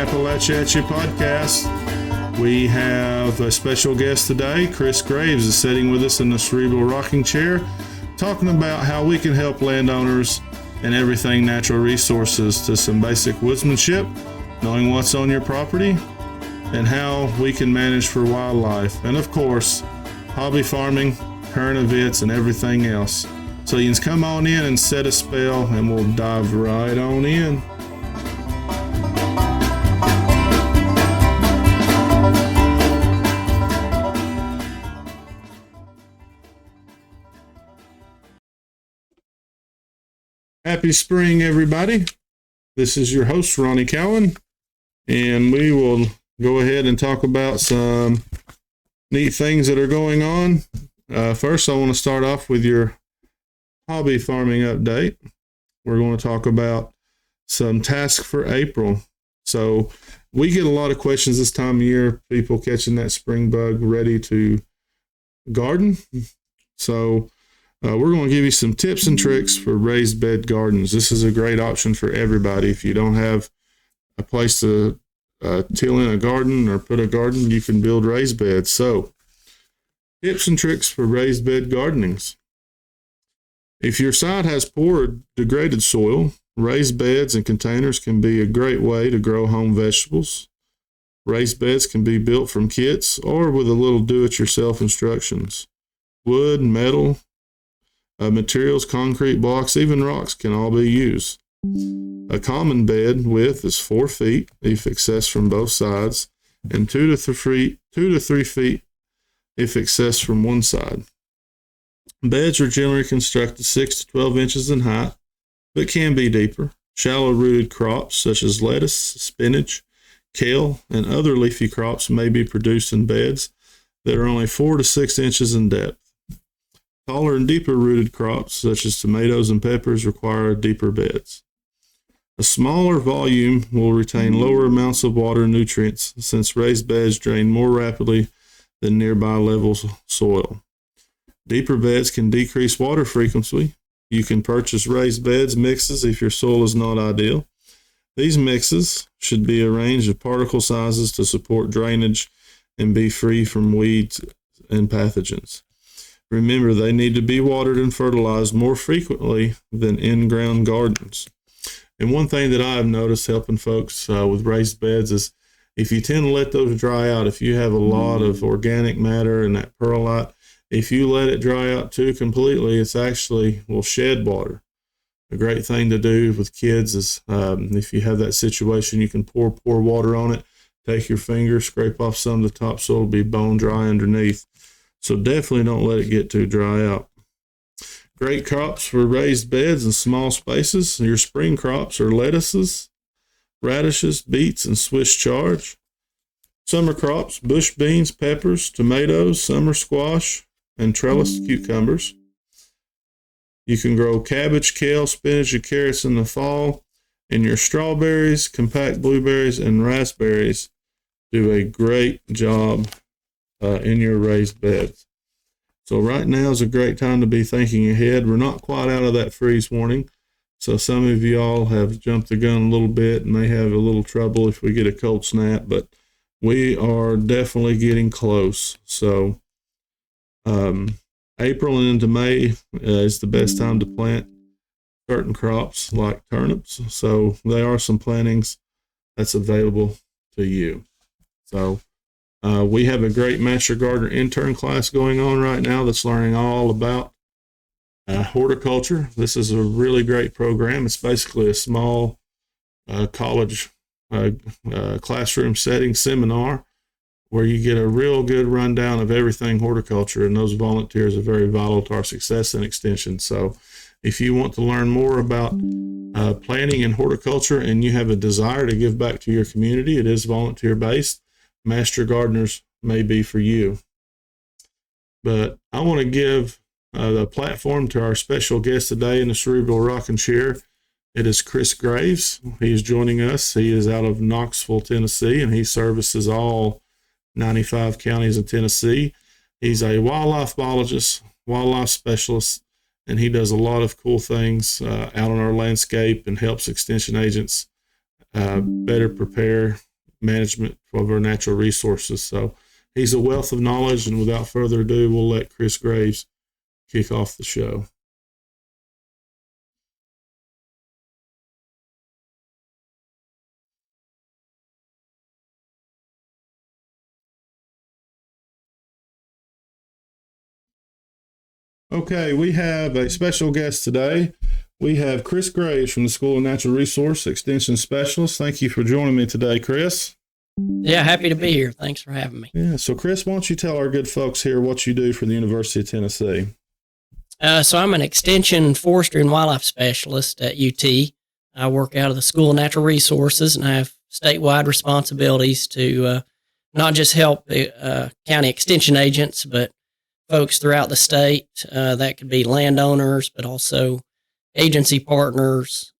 Appalachia podcast. We have a special guest today. Chris Graves is sitting with us in the Cerebral Rocking Chair, talking about how we can help landowners and everything natural resources to some basic woodsmanship, knowing what's on your property, and how we can manage for wildlife, and of course, hobby farming, current events, and everything else. So you can come on in and set a spell, and we'll dive right on in. Happy spring, everybody. This is your host, Ronnie Cowan, and we will go ahead and talk about some neat things that are going on. First, I want to start off with your hobby farming update. We're going to talk about some tasks for April. So we get a lot of questions this time of year, people catching that spring bug ready to garden. So we're going to give you some tips and tricks for raised bed gardens. This is a great option for everybody. If you don't have a place to till in a garden or put a garden, you can build raised beds. So, tips and tricks for raised bed gardenings. If your site has poor or degraded soil, raised beds and containers can be a great way to grow home vegetables. Raised beds can be built from kits or with a little do-it-yourself instructions. Wood, metal, materials, concrete blocks, even rocks can all be used. A common bed width is 4 feet if accessed from both sides, and 2 to 3 feet if accessed from one side. Beds are generally constructed 6 to 12 inches in height, but can be deeper. Shallow-rooted crops such as lettuce, spinach, kale, and other leafy crops may be produced in beds that are only 4 to 6 inches in depth. Taller and deeper rooted crops, such as tomatoes and peppers, require deeper beds. A smaller volume will retain lower amounts of water and nutrients, since raised beds drain more rapidly than nearby level soil. Deeper beds can decrease water frequency. You can purchase raised beds mixes if your soil is not ideal. These mixes should be arranged of particle sizes to support drainage and be free from weeds and pathogens. Remember, they need to be watered and fertilized more frequently than in-ground gardens. And one thing that I've noticed helping folks with raised beds is if you tend to let those dry out, if you have a lot of organic matter and that perlite, if you let it dry out too completely, it's actually will shed water. A great thing to do with kids is if you have that situation, you can pour water on it, take your finger, scrape off some of the topsoil, it'll be bone dry underneath. So definitely don't let it get too dry out. Great crops for raised beds and small spaces. Your spring crops are lettuces, radishes, beets, and Swiss chard. Summer crops, bush beans, peppers, tomatoes, summer squash, and trellised cucumbers. You can grow cabbage, kale, spinach, and carrots in the fall. And your strawberries, compact blueberries, and raspberries do a great job in your raised beds. So right now is a great time to be thinking ahead. We're not quite out of that freeze warning. So some of y'all have jumped the gun a little bit and may have a little trouble if we get a cold snap, but we are definitely getting close. So April and into May is the best time to plant certain crops like turnips. So there are some plantings that's available to you. So we have a great Master Gardener intern class going on right now that's learning all about horticulture. This is a really great program. It's basically a small college classroom setting seminar where you get a real good rundown of everything horticulture, and those volunteers are very vital to our success and extension. So if you want to learn more about planting and horticulture and you have a desire to give back to your community, it is volunteer-based. Master Gardeners may be for you. But I want to give the platform to our special guest today in the Cerebral Rocking Chair. It is Chris Graves. He is joining us. He is out of Knoxville, Tennessee, and he services all 95 counties in Tennessee. He's a wildlife biologist, wildlife specialist, and he does a lot of cool things out on our landscape and helps extension agents better prepare management of our natural resources. So he's a wealth of knowledge, and without further ado, we'll let Chris Graves kick off the show. Okay, we have a special guest today. We have Chris Graves from the School of Natural Resource Extension Specialist. Thank you for joining me today, Chris. Yeah, happy to be here. Thanks for having me. Yeah, so Chris, why don't you tell our good folks here what you do for the University of Tennessee? So I'm an extension forestry and wildlife specialist at UT. I work out of the School of Natural Resources, and I have statewide responsibilities to not just help the county extension agents, but folks throughout the state. That could be landowners, but also agency partners,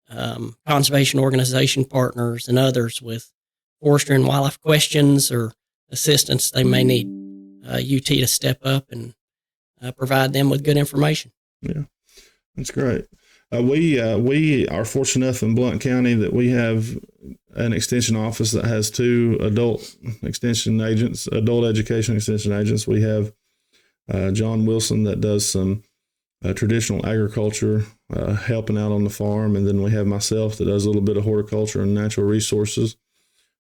conservation organization partners, and others with forestry and wildlife questions or assistance they may need UT to step up and provide them with good information. Yeah, that's great. We are fortunate enough in Blount County that we have an extension office that has 2 adult extension agents, adult education extension agents. We have John Wilson that does some traditional agriculture, helping out on the farm. And then we have myself that does a little bit of horticulture and natural resources.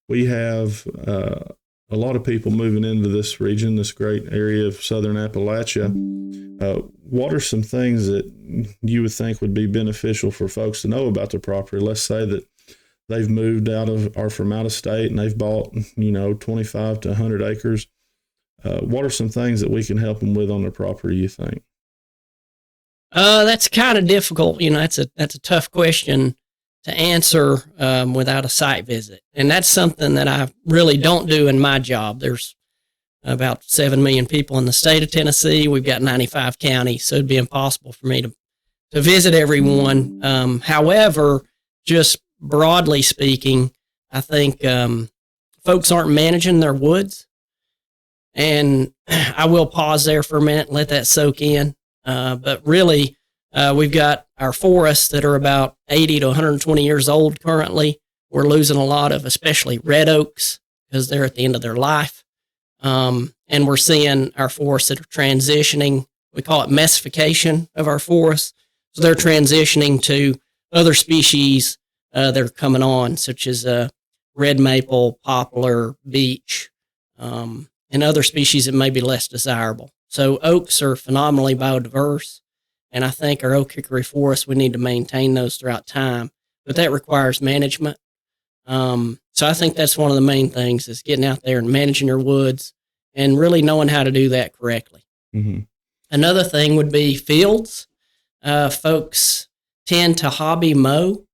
We have a lot of people moving into this region, this great area of southern Appalachia. What are some things that you would think would be beneficial for folks to know about their property? Let's say that they've moved out of or from out of state and they've bought, 25 to 100 acres. What are some things that we can help them with on their property, you think? That's kind of difficult. That's a tough question to answer without a site visit. And that's something that I really don't do in my job. There's about 7 million people in the state of Tennessee. We've got 95 counties, so it'd be impossible for me to visit everyone. However, just broadly speaking, I think folks aren't managing their woods. And I will pause there for a minute and let that soak in. But really, we've got our forests that are about 80 to 120 years old currently. We're losing a lot of, especially red oaks, because they're at the end of their life. And we're seeing our forests that are transitioning. We call it messification of our forests. So they're transitioning to other species that are coming on, such as red maple, poplar, beech, and other species that may be less desirable. So oaks are phenomenally biodiverse, and I think our oak hickory forests, we need to maintain those throughout time, but that requires management. So I think that's one of the main things is getting out there and managing your woods and really knowing how to do that correctly. Mm-hmm. Another thing would be fields. Folks tend to hobby mow.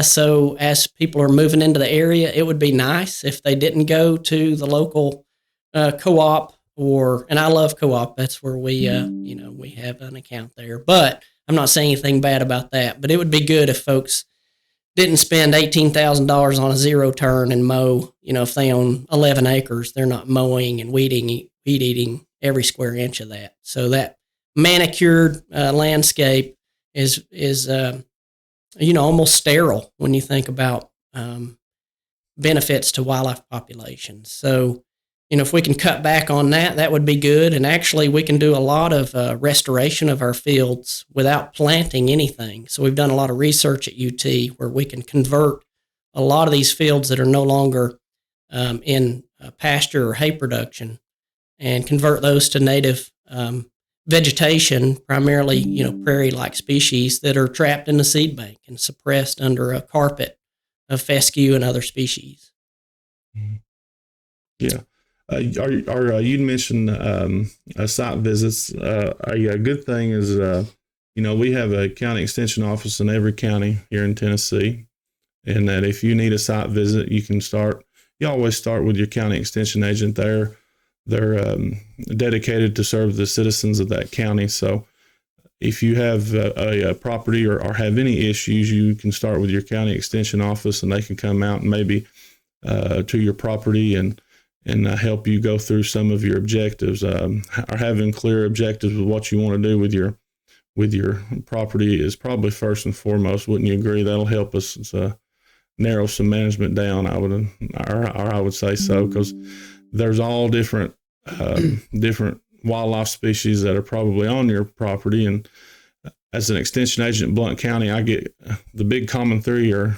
So as people are moving into the area, it would be nice if they didn't go to the local co-op and I love co-op. That's where we, we have an account there, but I'm not saying anything bad about that, but it would be good if folks didn't spend $18,000 on a zero turn and mow. If they own 11 acres, they're not mowing and weed eating every square inch of that. So that manicured landscape is almost sterile when you think about benefits to wildlife populations. So, if we can cut back on that, that would be good. And actually, we can do a lot of restoration of our fields without planting anything. So we've done a lot of research at UT where we can convert a lot of these fields that are no longer in pasture or hay production and convert those to native vegetation, primarily, prairie-like species that are trapped in the seed bank and suppressed under a carpet of fescue and other species. Yeah. You mentioned site visits. A good thing is, we have a county extension office in every county here in Tennessee, and that if you need a site visit, you always start with your county extension agent there. They're dedicated to serve the citizens of that county. So if you have a property or have any issues, you can start with your county extension office, and they can come out and maybe to your property and help you go through some of your objectives, or having clear objectives of what you want to do with your property is probably first and foremost. Wouldn't you agree? That'll help us narrow some management down. I would say so, because there's all different wildlife species that are probably on your property. And as an extension agent in Blount County, I get the big common three are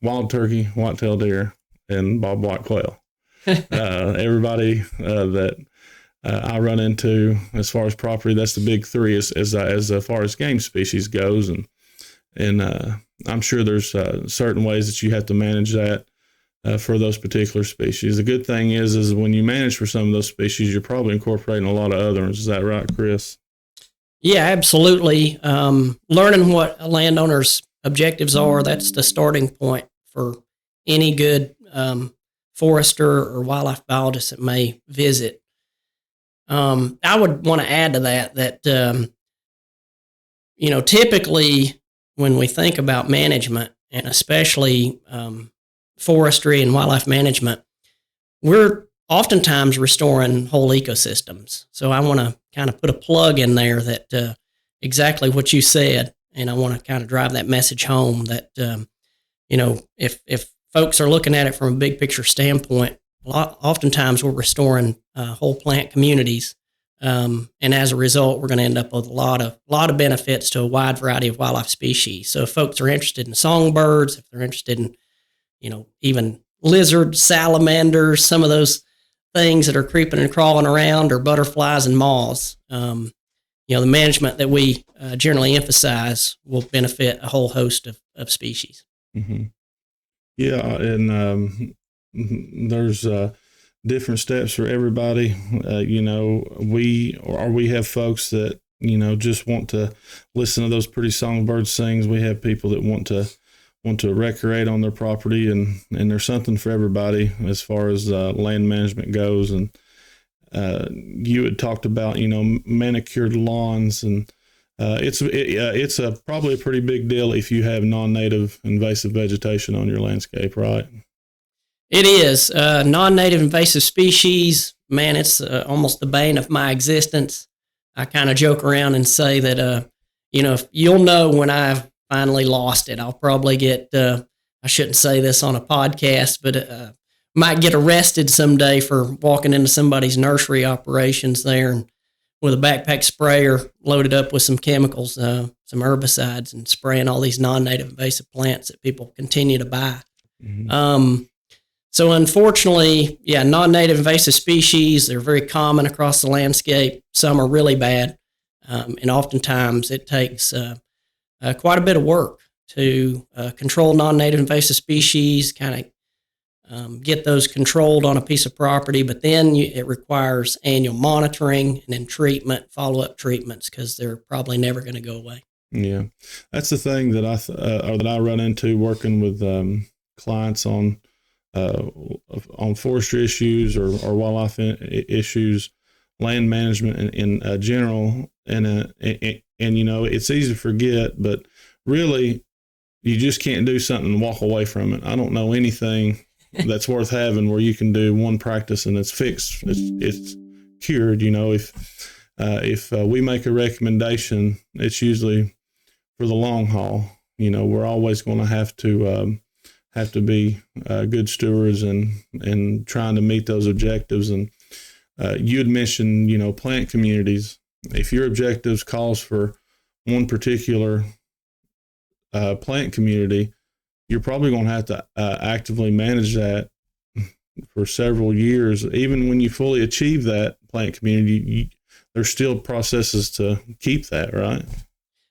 wild turkey, white-tailed deer, and bobwhite quail. Everybody that I run into as far as property, that's the big three as far as game species goes. And I'm sure there's certain ways that you have to manage that for those particular species. The good thing is when you manage for some of those species, you're probably incorporating a lot of other ones. Is that right, Chris? Yeah, absolutely. Learning what a landowner's objectives are, that's the starting point for any good forester or wildlife biologist that may visit. I would want to add to that typically when we think about management, and especially forestry and wildlife management, we're oftentimes restoring whole ecosystems. So I want to kind of put a plug in there that exactly what you said, and I want to kind of drive that message home that if folks are looking at it from a big picture standpoint, oftentimes we're restoring whole plant communities, and as a result, we're going to end up with a lot of benefits to a wide variety of wildlife species. So if folks are interested in songbirds, if they're interested in even lizards, salamanders, some of those things that are creeping and crawling around, or butterflies and moths, the management that we generally emphasize will benefit a whole host of species. Mm-hmm. Yeah, and there's different steps for everybody. We have folks that just want to listen to those pretty songbirds sings. We have people that want to recreate on their property, and there's something for everybody as far as land management goes. And you had talked about manicured lawns, and it's probably a pretty big deal if you have non-native invasive vegetation on your landscape, right? It is. Non-native invasive species, man, it's almost the bane of my existence. I kind of joke around and say that if you'll know when I've finally lost it, I'll probably get I shouldn't say this on a podcast, but might get arrested someday for walking into somebody's nursery operations there and with a backpack sprayer loaded up with some chemicals, some herbicides, and spraying all these non-native invasive plants that people continue to buy. Mm-hmm. So unfortunately, non-native invasive species, they're very common across the landscape. Some are really bad, and oftentimes it takes quite a bit of work to control non-native invasive species, kind of get those controlled on a piece of property, but then it requires annual monitoring and then treatment, follow-up treatments, because they're probably never going to go away. Yeah, that's the thing that I run into working with clients on forestry issues or wildlife issues, land management in general, and it's easy to forget, but really you just can't do something and walk away from it. I don't know anything that's worth having where you can do one practice and it's fixed, it's cured. If we make a recommendation, it's usually for the long haul. We're always going to have to be good stewards and trying to meet those objectives. And you had mentioned, plant communities. If your objectives calls for one particular plant community, you're probably going to have to actively manage that for several years. Even when you fully achieve that plant community, there's still processes to keep that, right?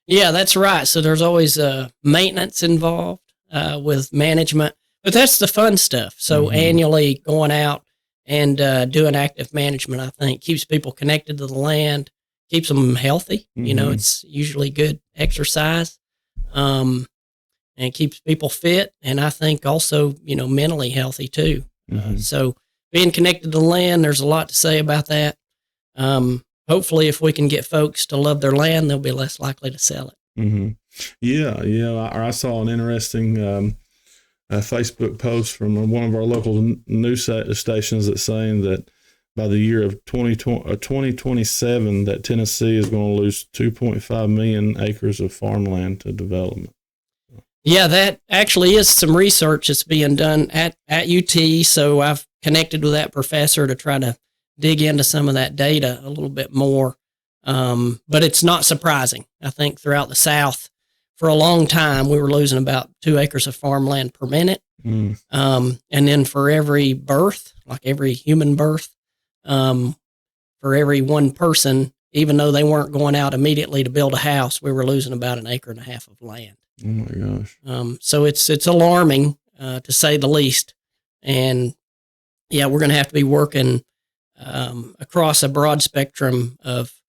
Yeah, that's right. So there's always maintenance involved with management, but that's the fun stuff. So annually going out and doing active management, I think, keeps people connected to the land, keeps them healthy. It's usually good exercise, and keeps people fit. And I think also, mentally healthy too. So being connected to the land, there's a lot to say about that. Hopefully if we can get folks to love their land, they'll be less likely to sell it. Mm-hmm. Yeah. I saw an interesting Facebook post from one of our local news stations that's saying that by the year of 2027, that Tennessee is going to lose 2.5 million acres of farmland to development. Yeah, that actually is some research that's being done at UT. So I've connected with that professor to try to dig into some of that data a little bit more. But it's not surprising. I think throughout the South, for a long time, we were losing about 2 acres of farmland per minute. Mm. And then for every birth, like every human birth, for every one person, even though they weren't going out immediately to build a house, we were losing about 1.5 acres of land. Oh my gosh. So it's alarming, to say the least. And yeah, we're going to have to be working across a broad spectrum of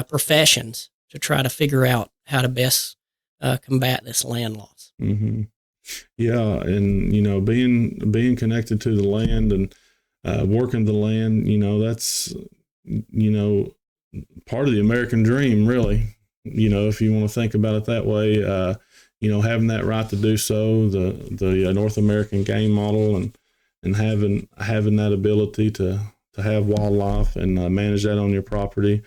professions to try to figure out how to best combat this land loss. Mm-hmm. Yeah, and being connected to the land and working the land, that's part of the American dream, really. If you want to think about it that way, having that right to do so, the North American game model, and having that ability to have wildlife and manage that on your property.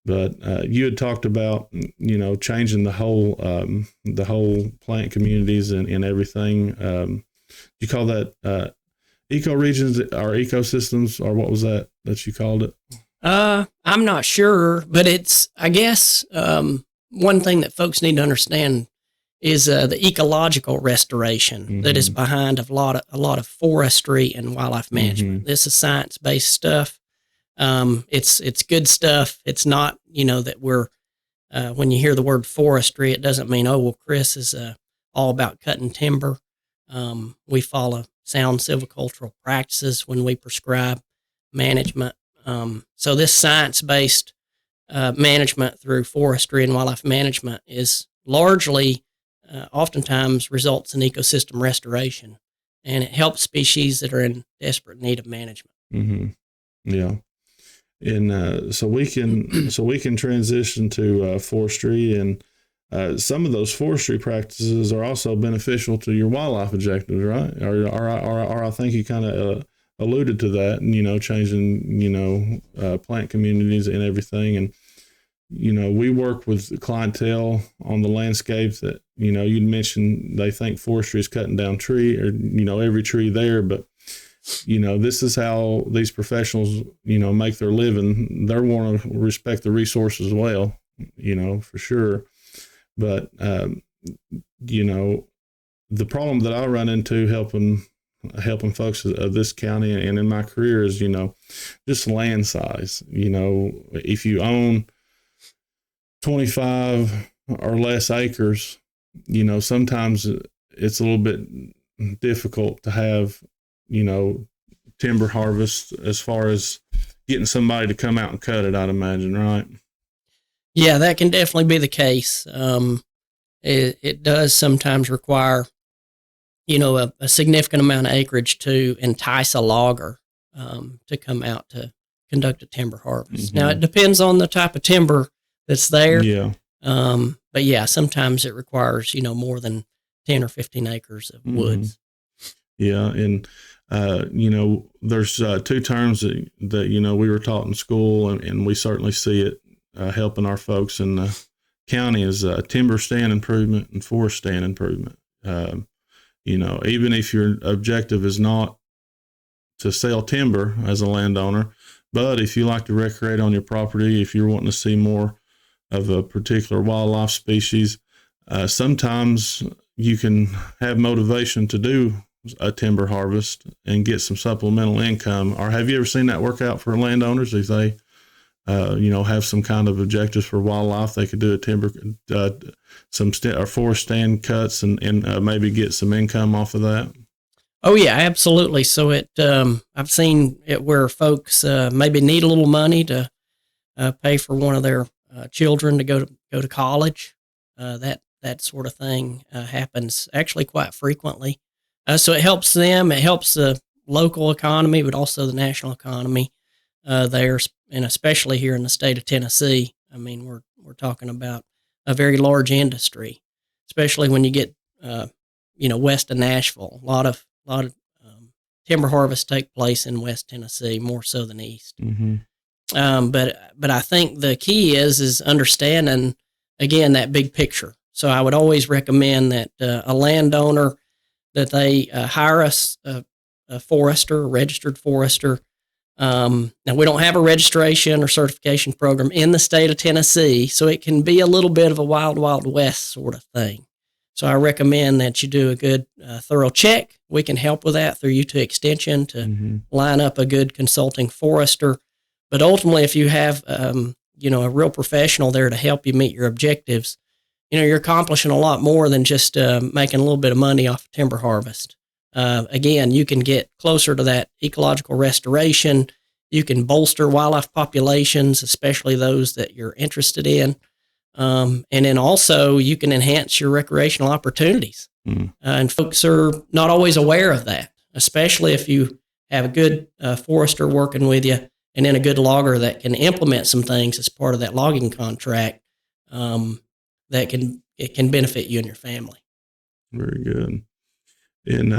But you had talked about changing the whole plant communities and everything. You call that ecoregions or ecosystems, or what was that you called it? I'm not sure, but it's, I guess, one thing that folks need to understand is the ecological restoration that is behind a lot of forestry and wildlife management. This is science-based stuff. It's good stuff. It's not, that we're, when you hear the word forestry, it doesn't mean, oh, well, Chris is all about cutting timber. We follow sound silvicultural practices when we prescribe management. So this science-based management through forestry and wildlife management is largely, oftentimes results in ecosystem restoration, and it helps species that are in desperate need of management. Mm-hmm. Yeah. And so we can transition to forestry, and some of those forestry practices are also beneficial to your wildlife objectives, right? Or I think you kind of alluded to that, and changing plant communities and everything. And we work with clientele on the landscapes that you'd mentioned they think forestry is cutting down tree, or every tree there, but this is how these professionals, make their living. They want to respect the resources as well, for sure. But, the problem that I run into helping folks of this county and in my career is, just land size. If you own 25 or less acres, sometimes it's a little bit difficult to have timber harvest as far as getting somebody to come out and cut it, I'd imagine, right? Yeah, that can definitely be the case. It does sometimes require, a significant amount of acreage to entice a logger to come out to conduct a timber harvest. Now, it depends on the type of timber that's there. Yeah. But yeah, sometimes it requires, more than 10 or 15 acres of woods. Yeah, and there's two terms that we were taught in school, and we certainly see it helping our folks in the county, is timber stand improvement and forest stand improvement. Even if your objective is not to sell timber as a landowner, but if you like to recreate on your property, if you're wanting to see more of a particular wildlife species, sometimes you can have motivation to do a timber harvest and get some supplemental income. Or have you ever seen that work out for landowners? If they, have some kind of objectives for wildlife, they could do a timber, or forest stand cuts and maybe get some income off of that. Oh yeah, absolutely. So I've seen it where folks maybe need a little money to pay for one of their children to go to college. That sort of thing happens actually quite frequently. So it helps them. It helps the local economy, but also the national economy there, and especially here in the state of Tennessee. I mean, we're talking about a very large industry, especially when you get west of Nashville. A lot of timber harvests take place in West Tennessee, more so than east. But I think the key is understanding, again, that big picture. So I would always recommend that a landowner, that they hire a forester, a registered forester. Now, we don't have a registration or certification program in the state of Tennessee, so it can be a little bit of a wild, wild west sort of thing. So I recommend that you do a good, thorough check. We can help with that through U2 Extension to line up a good consulting forester. But ultimately, if you have, a real professional there to help you meet your objectives, you're accomplishing a lot more than just making a little bit of money off of timber harvest. Again, you can get closer to that ecological restoration. You can bolster wildlife populations, especially those that you're interested in. And then also you can enhance your recreational opportunities. And folks are not always aware of that, especially if you have a good forester working with you and then a good logger that can implement some things as part of that logging contract that can benefit you and your family. Very good. And,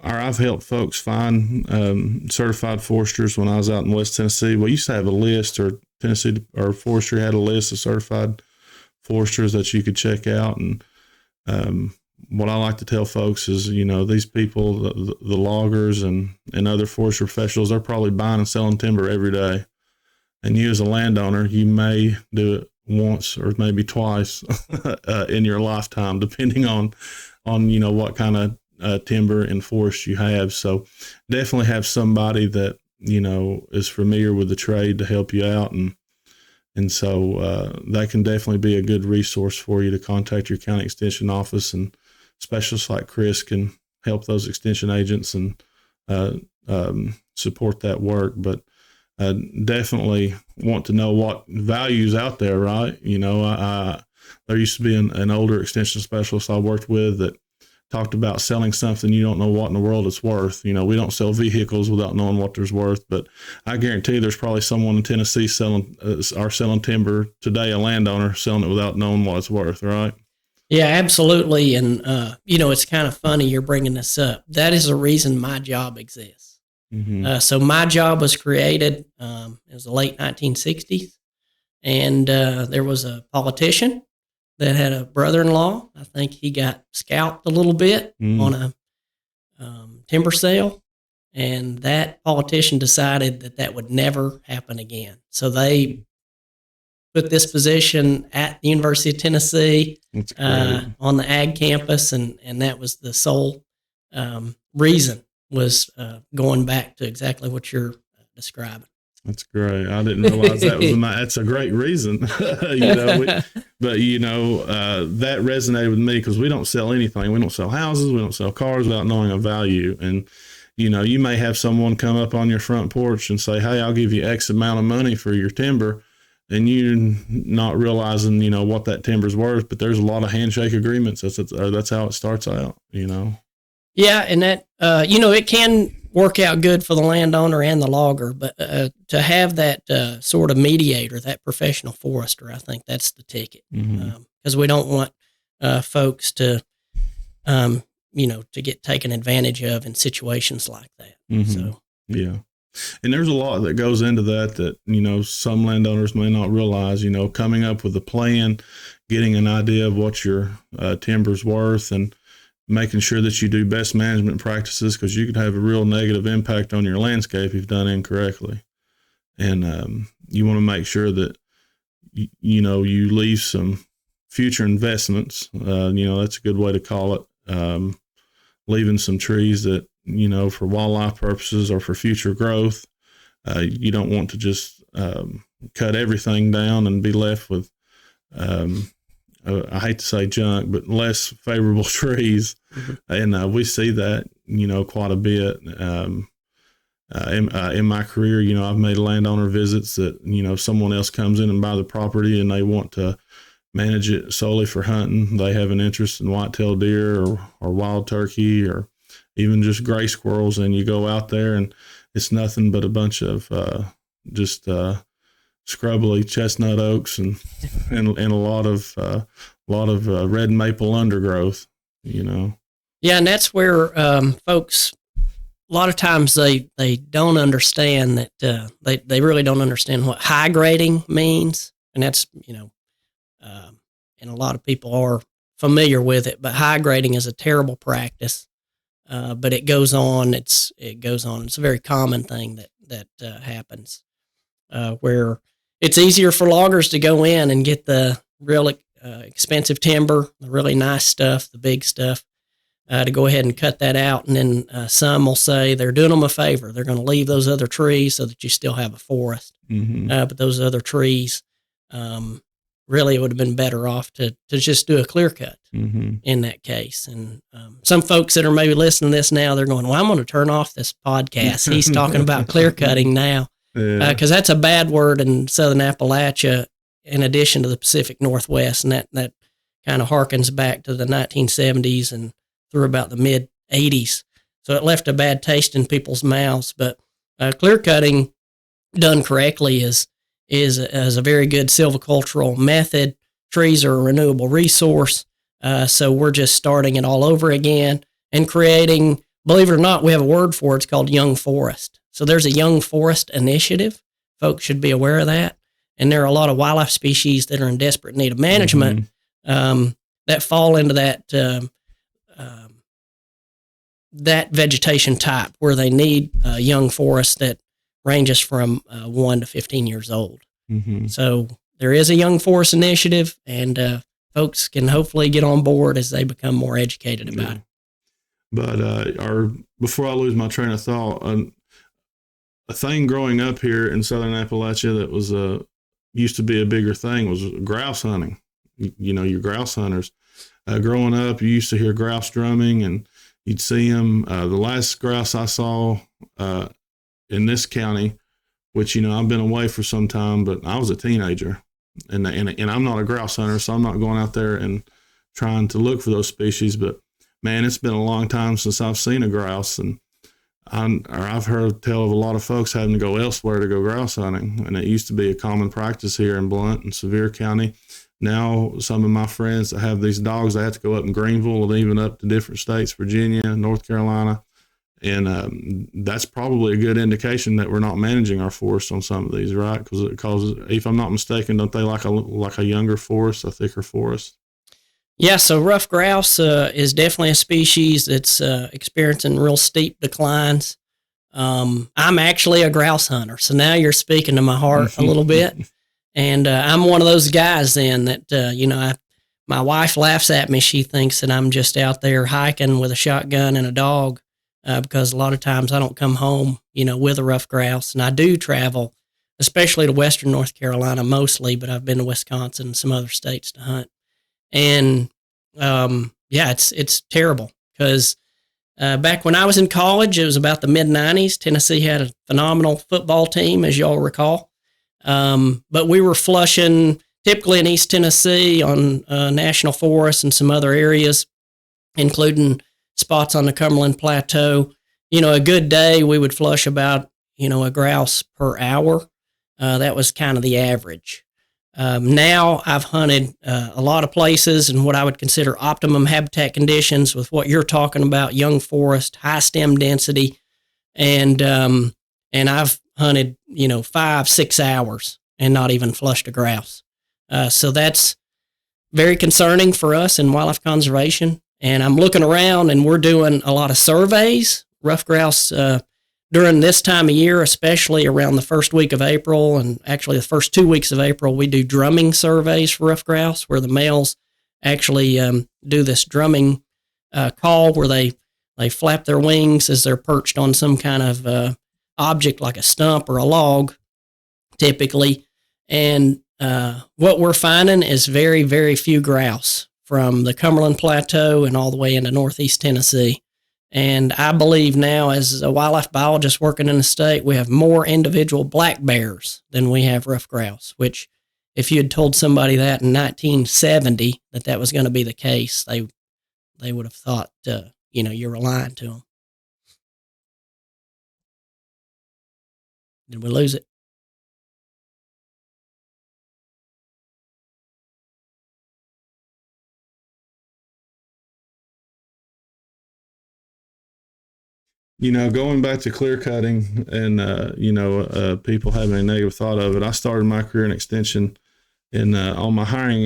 I've helped folks find certified foresters when I was out in West Tennessee. We used to have a list, or Tennessee or forestry had a list of certified foresters that you could check out. And what I like to tell folks is, these people, the loggers and other forestry professionals, they're probably buying and selling timber every day. And you as a landowner, you may do it once or maybe twice in your lifetime, depending on what kind of timber and forest you have. So definitely have somebody that, is familiar with the trade to help you out. And so that can definitely be a good resource for you to contact your county extension office, and specialists like Chris can help those extension agents and support that work. But definitely want to know what value's out there, right? There used to be an older extension specialist I worked with that talked about selling something you don't know what in the world it's worth. We don't sell vehicles without knowing what there's worth, but I guarantee there's probably someone in Tennessee selling timber today, a landowner selling it without knowing what it's worth, right? Yeah, absolutely. And, it's kind of funny you're bringing this up. That is the reason my job exists. So my job was created, it was the late 1960s, and there was a politician that had a brother-in-law. I think he got scalped a little bit on a timber sale, and that politician decided that would never happen again. So they put this position at the University of Tennessee on the ag campus, and that was the sole reason, was going back to exactly what you're describing. That's great. I didn't realize that was that's a great reason, that resonated with me, because we don't sell anything. We don't sell houses. We don't sell cars without knowing a value. And, you may have someone come up on your front porch and say, hey, I'll give you X amount of money for your timber. And you're not realizing, what that timber's worth, but there's a lot of handshake agreements. That's how it starts out, Yeah. And that, it can work out good for the landowner and the logger, but to have that sort of mediator, that professional forester, I think that's the ticket, because we don't want folks to, to get taken advantage of in situations like that. So yeah. And there's a lot that goes into that, some landowners may not realize, coming up with a plan, getting an idea of what your timber's worth, and making sure that you do best management practices, because you could have a real negative impact on your landscape if you've done incorrectly. And you want to make sure that, you leave some future investments. That's a good way to call it. Leaving some trees that, for wildlife purposes or for future growth. You don't want to just cut everything down and be left with, I hate to say junk, but less favorable trees. And we see that, quite a bit. In my career, I've made landowner visits that, someone else comes in and buy the property and they want to manage it solely for hunting. They have an interest in whitetail deer or wild turkey or even just gray squirrels. And you go out there and it's nothing but a bunch of just scrubbly chestnut oaks and a lot of red maple undergrowth, Yeah, and that's where folks, a lot of times they don't understand that they really don't understand what high grading means, and that's and a lot of people are familiar with it. But high grading is a terrible practice. But it goes on. It goes on. It's a very common thing that happens, where it's easier for loggers to go in and get the real expensive timber, the really nice stuff, the big stuff, to go ahead and cut that out. And then some will say they're doing them a favor. They're going to leave those other trees so that you still have a forest. Mm-hmm. But those other trees, really, it would have been better off to just do a clear cut in that case. And some folks that are maybe listening to this now, they're going, well, I'm going to turn off this podcast. He's talking about clear cutting now. Because that's a bad word in Southern Appalachia, in addition to the Pacific Northwest. And that kind of harkens back to the 1970s and through about the mid 80s. So it left a bad taste in people's mouths. But clear cutting done correctly is a very good silvicultural method. Trees are a renewable resource. So we're just starting it all over again and creating, believe it or not, we have a word for it. It's called young forest. So there's a young forest initiative. Folks should be aware of that. And there are a lot of wildlife species that are in desperate need of management that fall into that vegetation type where they need a young forest that ranges from 1 to 15 years old. Mm-hmm. So there is a young forest initiative, and folks can hopefully get on board as they become more educated about it. But before I lose my train of thought, a thing growing up here in Southern Appalachia that was used to be a bigger thing was grouse hunting. You know, your grouse hunters. Growing up, you used to hear grouse drumming, and you'd see them. The last grouse I saw in this county, which, you know, I've been away for some time, but I was a teenager, and I'm not a grouse hunter, so I'm not going out there and trying to look for those species. But man, it's been a long time since I've seen a grouse, and I've heard tell of a lot of folks having to go elsewhere to go grouse hunting, and it used to be a common practice here in Blount and Sevier County. Now, some of my friends that have these dogs, they have to go up in Greenville and even up to different states, Virginia, North Carolina, and that's probably a good indication that we're not managing our forest on some of these, right? Because if I'm not mistaken, don't they like a younger forest, a thicker forest? Yeah, so rough grouse is definitely a species that's experiencing real steep declines. I'm actually a grouse hunter, so now you're speaking to my heart a little bit. And I'm one of those guys then that, my wife laughs at me. She thinks that I'm just out there hiking with a shotgun and a dog because a lot of times I don't come home, with a rough grouse. And I do travel, especially to Western North Carolina mostly, but I've been to Wisconsin and some other states to hunt. And it's terrible because back when I was in college, it was about the mid-'90s. Tennessee had a phenomenal football team, as y'all recall. But we were flushing typically in East Tennessee on National Forest and some other areas, including spots on the Cumberland Plateau. A good day we would flush about, a grouse per hour. That was kind of the average. Now I've hunted a lot of places in what I would consider optimum habitat conditions with what you're talking about, young forest, high stem density, and I've hunted, 5-6 hours and not even flushed a grouse. So that's very concerning for us in wildlife conservation. And I'm looking around and we're doing a lot of surveys, rough grouse, during this time of year, especially around the first week of April, and actually the first 2 weeks of April, we do drumming surveys for rough grouse where the males actually do this drumming call where they flap their wings as they're perched on some kind of object like a stump or a log, typically. And what we're finding is very, very few grouse from the Cumberland Plateau and all the way into northeast Tennessee. And I believe now, as a wildlife biologist working in the state, we have more individual black bears than we have rough grouse, which if you had told somebody that in 1970 that was going to be the case, they would have thought, you were lying to them. Did we lose it? Going back to clear cutting and, people having a negative thought of it, I started my career in extension and on my hiring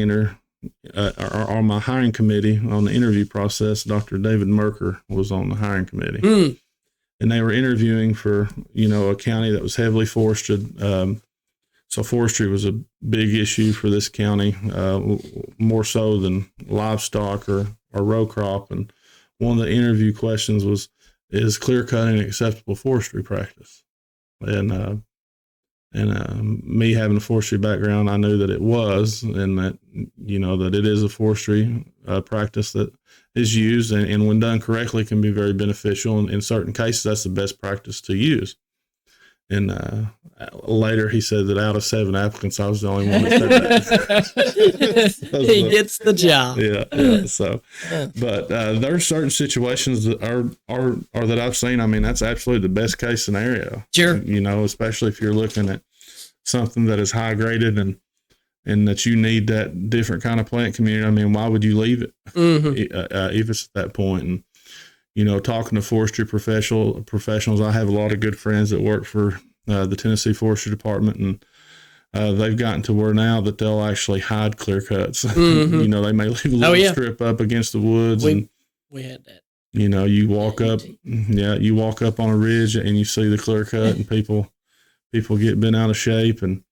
or on my hiring committee on the interview process, Dr. David Merker was on the hiring committee. And they were interviewing for, a county that was heavily forested. So forestry was a big issue for this county, more so than livestock or row crop. And one of the interview questions was, is clear cutting an acceptable forestry practice? And me having a forestry background, I knew that it was, and that, that it is a forestry practice that is used, and when done correctly can be very beneficial. And in certain cases, that's the best practice to use. And later he said that out of 7 applicants, I was the only one that said that. He gets the job. Yeah. So, but there are certain situations that are that I've seen. I mean, that's absolutely the best case scenario. Sure. Especially if you're looking at something that is high graded and that you need that different kind of plant community. I mean, why would you leave it if it's at that point? And talking to forestry professionals, I have a lot of good friends that work for the Tennessee Forestry Department, and they've gotten to where now that they'll actually hide clear cuts. They may leave a little strip up against the woods. We had that. You walk up on a ridge and you see the clear cut, and people get bent out of shape. And,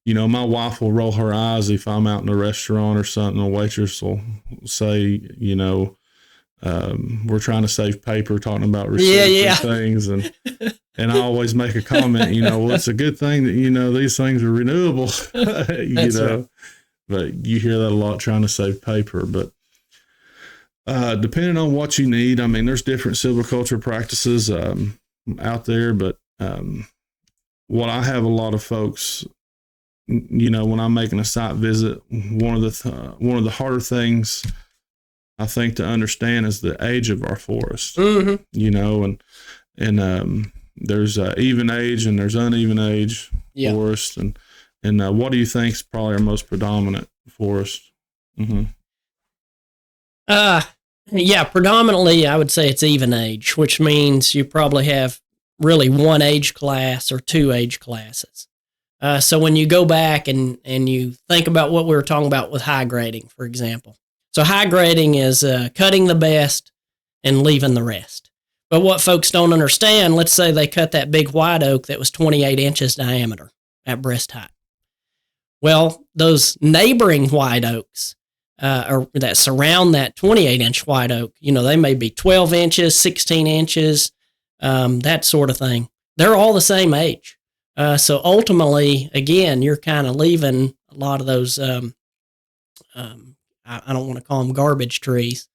my wife will roll her eyes if I'm out in a restaurant or something. A waitress will say, we're trying to save paper, talking about receipts and things. And I always make a comment, well, it's a good thing that, these things are renewable, Right. But you hear that a lot, trying to save paper. But depending on what you need, I mean, there's different silviculture practices out there. But what I have a lot of folks, when I'm making a site visit, one of the harder things I think to understand is the age of our forest. And there's even age and there's uneven age forest, and what do you think is probably our most predominant forest? Predominantly I would say it's even age, which means you probably have really one age class or 2 age classes. So when you go back and you think about what we were talking about with high grading, for example. So high grading is cutting the best and leaving the rest. But what folks don't understand, let's say they cut that big white oak that was 28 inches diameter at breast height. Well, those neighboring white oaks or that surround that 28-inch white oak, they may be 12 inches, 16 inches, that sort of thing. They're all the same age. So ultimately, again, you're kind of leaving a lot of those, I don't want to call them garbage trees.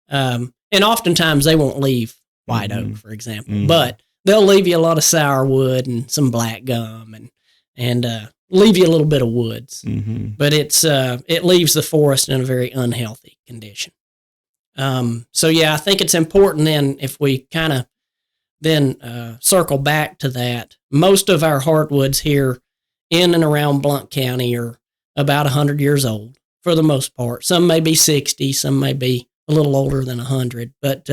And oftentimes they won't leave white oak, for example, but they'll leave you a lot of sour wood and some black gum and leave you a little bit of woods. But it leaves the forest in a very unhealthy condition. So I think it's important then, if we kind of then circle back to that, most of our hardwoods here in and around Blount County are about 100 years old for the most part. Some may be 60, some may be a little older than 100, but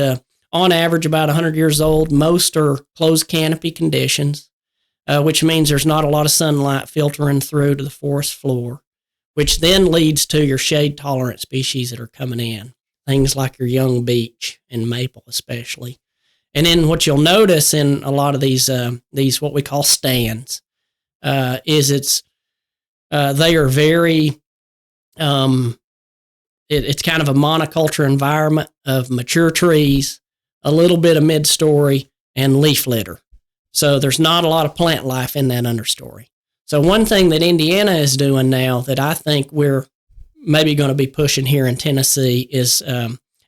on average about 100 years old. Most are closed canopy conditions, which means there's not a lot of sunlight filtering through to the forest floor, which then leads to your shade tolerant species that are coming in, things like your young beech and maple especially. And then what you'll notice in a lot of these what we call stands is they are very it's kind of a monoculture environment of mature trees, a little bit of mid-story, and leaf litter. So there's not a lot of plant life in that understory. So one thing that Indiana is doing now that I think we're maybe going to be pushing here in Tennessee is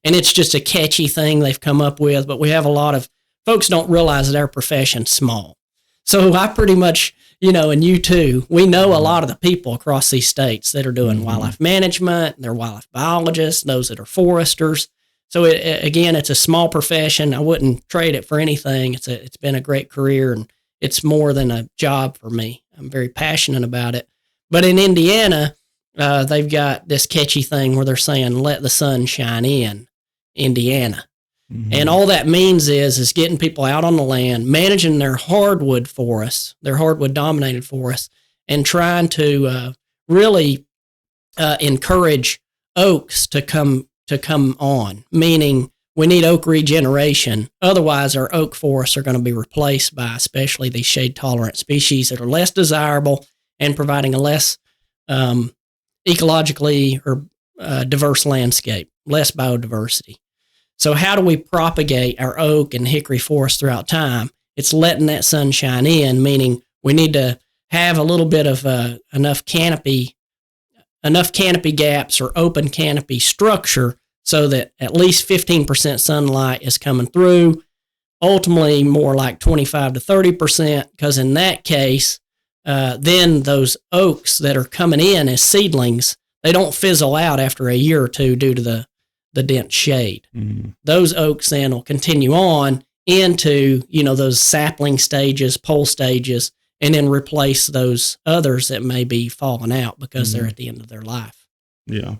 and it's just a catchy thing they've come up with, but we have a lot of folks don't realize that our profession's small. So I pretty much, and you too, we know a lot of the people across these states that are doing wildlife management, they're wildlife biologists, those that are foresters. So again, it's a small profession. I wouldn't trade it for anything. It's been a great career, and it's more than a job for me. I'm very passionate about it. But in Indiana, they've got this catchy thing where they're saying, let the sun shine in Indiana. And all that means is getting people out on the land, managing their hardwood forests, their hardwood dominated forests, and trying to really encourage oaks to come on, meaning we need oak regeneration. Otherwise, our oak forests are going to be replaced by especially these shade-tolerant species that are less desirable and providing a less ecologically or diverse landscape, less biodiversity. So how do we propagate our oak and hickory forests throughout time? It's letting that sunshine in, meaning we need to have a little bit of enough canopy gaps or open canopy structure so that at least 15% sunlight is coming through, ultimately more like 25 to 30%, because in that case, then those oaks that are coming in as seedlings, they don't fizzle out after a year or two due to the dense shade. Mm-hmm. Those oaks then will continue on into, those sapling stages, pole stages, and then replace those others that may be falling out because they're at the end of their life. Yeah.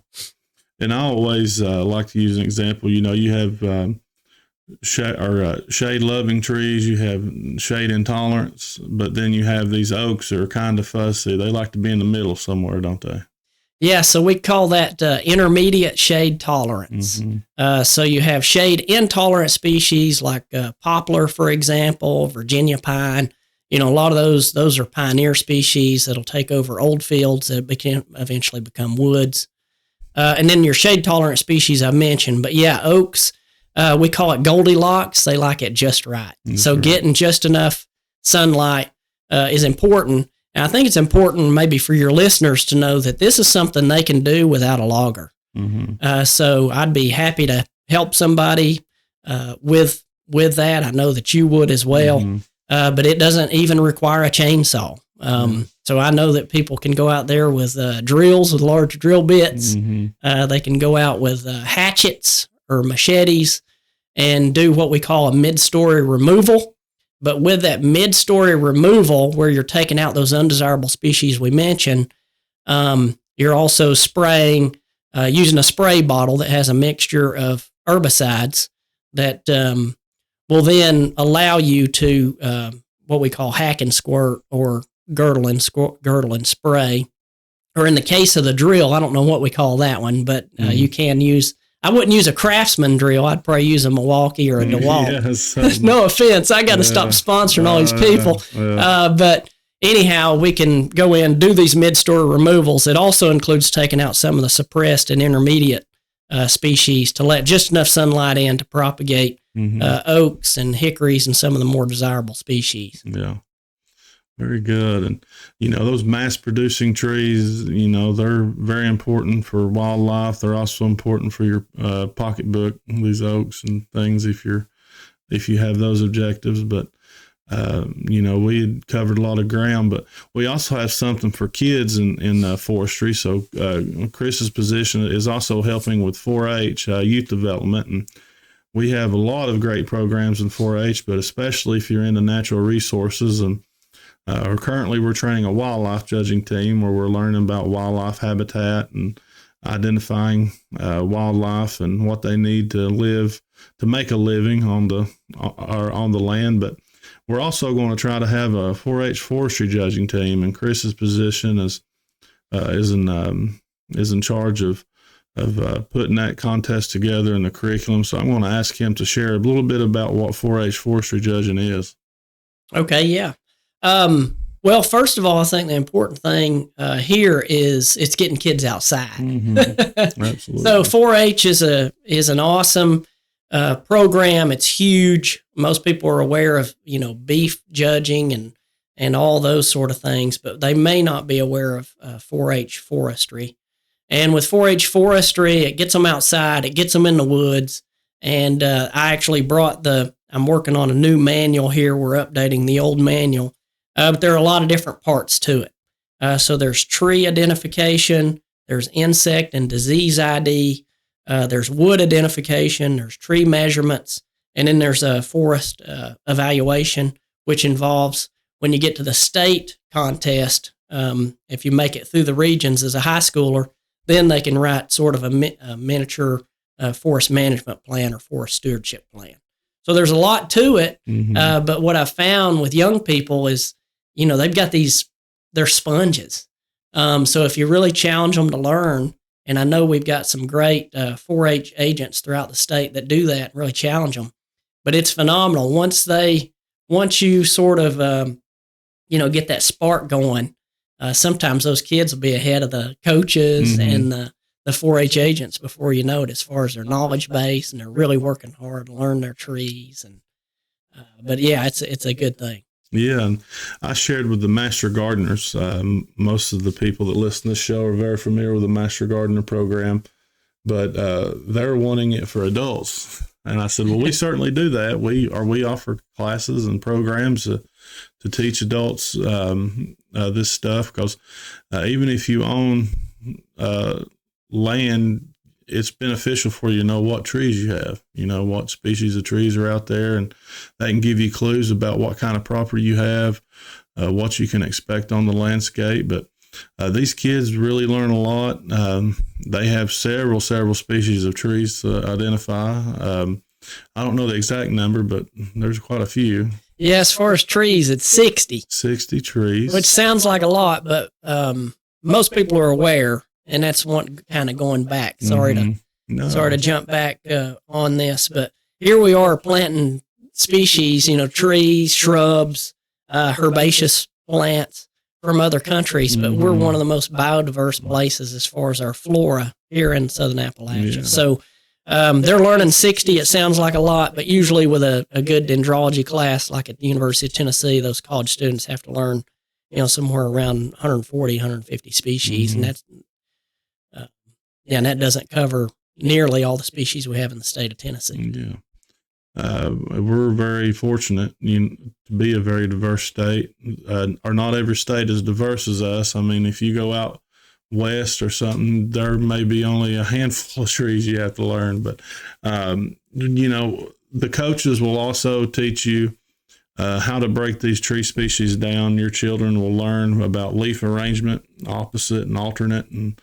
And I always like to use an example. You have shade-loving trees, you have shade intolerance, but then you have these oaks that are kind of fussy. They like to be in the middle somewhere, don't they? Yeah, so we call that intermediate shade tolerance. Mm-hmm. So you have shade-intolerant species like poplar, for example, Virginia pine. A lot of those are pioneer species that'll take over old fields that eventually become woods. And then your shade-tolerant species I mentioned. But yeah, oaks, we call it Goldilocks. They like it just right. That's so right. Getting just enough sunlight is important. And I think it's important maybe for your listeners to know that this is something they can do without a logger. Mm-hmm. So I'd be happy to help somebody with that. I know that you would as well. Mm-hmm. But it doesn't even require a chainsaw. So I know that people can go out there with drills, with large drill bits. Mm-hmm. They can go out with hatchets or machetes and do what we call a mid-story removal. But with that mid-story removal, where you're taking out those undesirable species we mentioned, you're also spraying, using a spray bottle that has a mixture of herbicides that will then allow you to what we call hack and squirt or girdle and spray. Or in the case of the drill, I don't know what we call that one, but you can use, I wouldn't use a Craftsman drill. I'd probably use a Milwaukee or a DeWalt. Yes, no offense. I got to stop sponsoring all these people. But anyhow, we can go in and do these mid-story removals. It also includes taking out some of the suppressed and intermediate species to let just enough sunlight in to propagate oaks and hickories and some of the more desirable species. Yeah. Very good. And, those mass producing trees, they're very important for wildlife. They're also important for your pocketbook, these oaks and things if you have those objectives. But, we had covered a lot of ground, but we also have something for kids in forestry. So Chris's position is also helping with 4-H youth development. And we have a lot of great programs in 4-H, but especially if you're into natural resources. And currently we're training a wildlife judging team where we're learning about wildlife habitat and identifying wildlife and what they need to make a living on the land. But we're also going to try to have a 4-H forestry judging team, and Chris's position is in charge of putting that contest together in the curriculum. So I'm going to ask him to share a little bit about what 4-H forestry judging is. Okay, yeah. Well, first of all, I think the important thing here is it's getting kids outside. Mm-hmm. Absolutely. So 4-H is an awesome program. It's huge. Most people are aware of beef judging and all those sort of things, but they may not be aware of 4-H forestry. And with 4-H forestry, it gets them outside, it gets them in the woods. And I actually I'm working on a new manual here. We're updating the old manual. But there are a lot of different parts to it. So there's tree identification, there's insect and disease ID, there's wood identification, there's tree measurements, and then there's a forest evaluation, which involves when you get to the state contest, if you make it through the regions as a high schooler, then they can write sort of a miniature forest management plan or forest stewardship plan. So there's a lot to it, but what I found with young people is, they've got they're sponges. So if you really challenge them to learn, And I know we've got some great 4-H agents throughout the state that do that and really challenge them. But it's phenomenal. Once you sort of, get that spark going, sometimes those kids will be ahead of the coaches and the 4-H agents before you know it, as far as their knowledge base, and they're really working hard to learn their trees. And but yeah, it's a good thing. Yeah, and I shared with the Master Gardeners. Most of the people that listen to this show are very familiar with the Master Gardener program, but they're wanting it for adults. And I said, well, we certainly do that. We offer classes and programs to teach adults this stuff, because even if you own land, it's beneficial for you to know what trees you have, what species of trees are out there, and that can give you clues about what kind of property you have, what you can expect on the landscape. But these kids really learn a lot. They have several species of trees to identify. I don't know the exact number, but there's quite a few. Yeah, as far as trees, it's 60. 60 trees. Which sounds like a lot, but most people are aware. And that's one kind of going back. Sorry to jump back on this, but here we are planting species, trees, shrubs, herbaceous plants from other countries, but we're one of the most biodiverse places as far as our flora here in Southern Appalachia. Yeah. So they're learning 60. It sounds like a lot, but usually with a good dendrology class, like at the University of Tennessee, those college students have to learn, somewhere around 140, 150 species, and that's and that doesn't cover nearly all the species we have in the state of Tennessee. Yeah. We're very fortunate to be a very diverse state. Or not every state is diverse as us. I mean, if you go out west or something, there may be only a handful of trees you have to learn. But, the coaches will also teach you how to break these tree species down. Your children will learn about leaf arrangement, opposite and alternate, and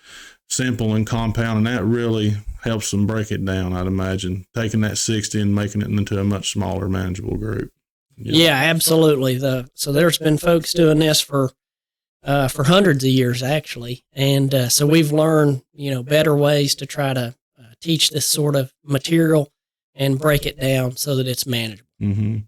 simple and compound, and that really helps them break it down, I'd imagine, taking that 60 and making it into a much smaller, manageable group. Yeah, absolutely. So there's been folks doing this for hundreds of years, actually, and so we've learned, better ways to try to teach this sort of material and break it down so that it's manageable. Mm-hmm.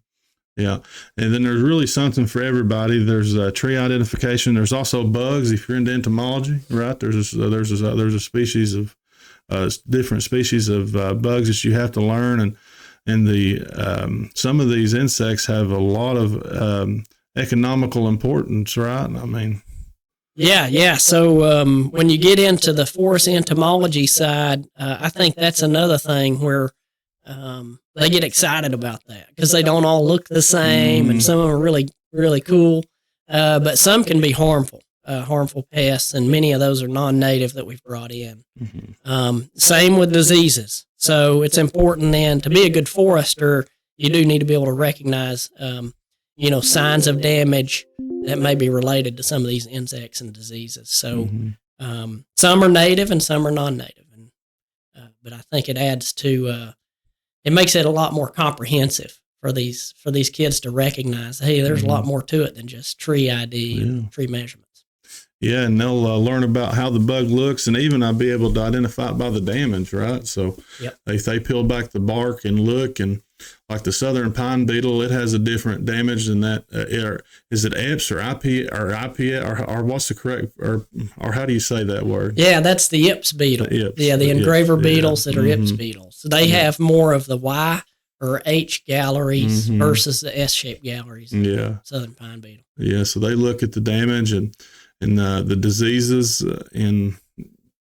Yeah. And then there's really something for everybody. There's tree identification. There's also bugs. If you're into entomology, right? There's a species of different species of bugs that you have to learn. And the some of these insects have a lot of economical importance, right? I mean, yeah. So when you get into the forest entomology side, I think that's another thing where they get excited about that, because they don't all look the same, and some of them are really, really cool. But some can be harmful pests, and many of those are non-native that we've brought in. Same with diseases. So it's important then to be a good forester. You do need to be able to recognize, signs of damage that may be related to some of these insects and diseases. So some are native and some are non-native, but I think it adds to it makes it a lot more comprehensive for these kids to recognize, hey, there's a lot more to it than just tree ID and tree measurements. Yeah, and they'll learn about how the bug looks, and even I'll be able to identify it by the damage, right? So if they peel back the bark and look, and like the southern pine beetle, it has a different damage than that. Is it EPS or IPA or what's the correct, or how do you say that word? Yeah, that's the Ips beetle. The engraver beetles that are Ips beetles. So they have more of the Y or H galleries versus the S-shaped galleries. Southern pine beetle. Yeah, so they look at the damage and the diseases, and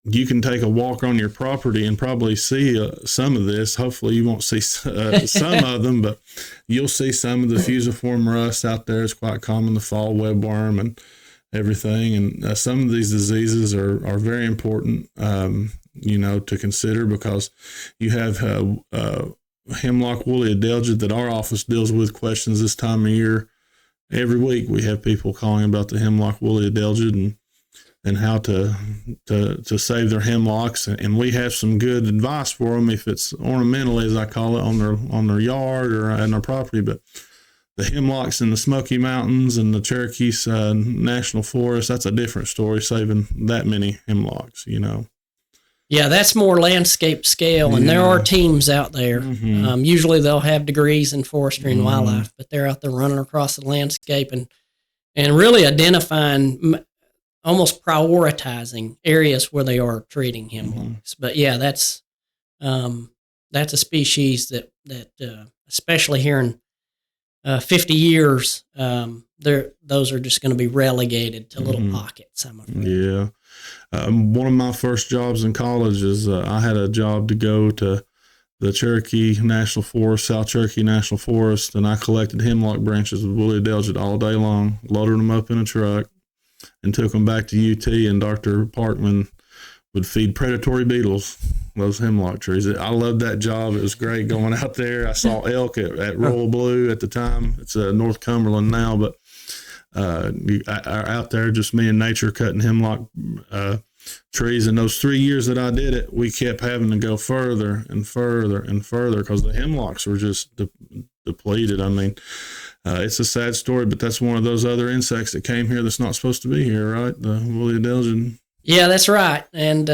you can take a walk on your property and probably see some of this. Hopefully you won't see some of them, but you'll see some of the fusiform rust out there. It's quite common, the fall webworm and everything. And some of these diseases are very important, to consider, because you have hemlock woolly adelgid that our office deals with questions this time of year. Every week we have people calling about the hemlock woolly adelgid and how to save their hemlocks, and we have some good advice for them if it's ornamentally, as I call it, on their yard or in their property. But the hemlocks in the Smoky Mountains and the Cherokee National Forest, that's a different story, saving that many hemlocks, Yeah, that's more landscape scale, and there are teams out there. Usually they'll have degrees in forestry and wildlife, but they're out there running across the landscape and really identifying, almost prioritizing areas where they are treating hemlocks. But yeah, that's a species that especially here in 50 years, those are just going to be relegated to little pockets, I'm afraid. Yeah. One of my first jobs in college is I had a job to go to the Cherokee National Forest, South Cherokee National Forest, and I collected hemlock branches with Willie Delgett all day long, loaded them up in a truck, and took them back to UT, and Dr. Parkman would feed predatory beetles those hemlock trees. I loved that job. It was great going out there. I saw elk at Royal Blue at the time. It's North Cumberland now, but out there, just me and nature cutting hemlock trees. And those 3 years that I did it, we kept having to go further and further and further because the hemlocks were just depleted. I mean, it's a sad story, but that's one of those other insects that came here that's not supposed to be here, right? The woolly adelgid. Yeah, that's right. And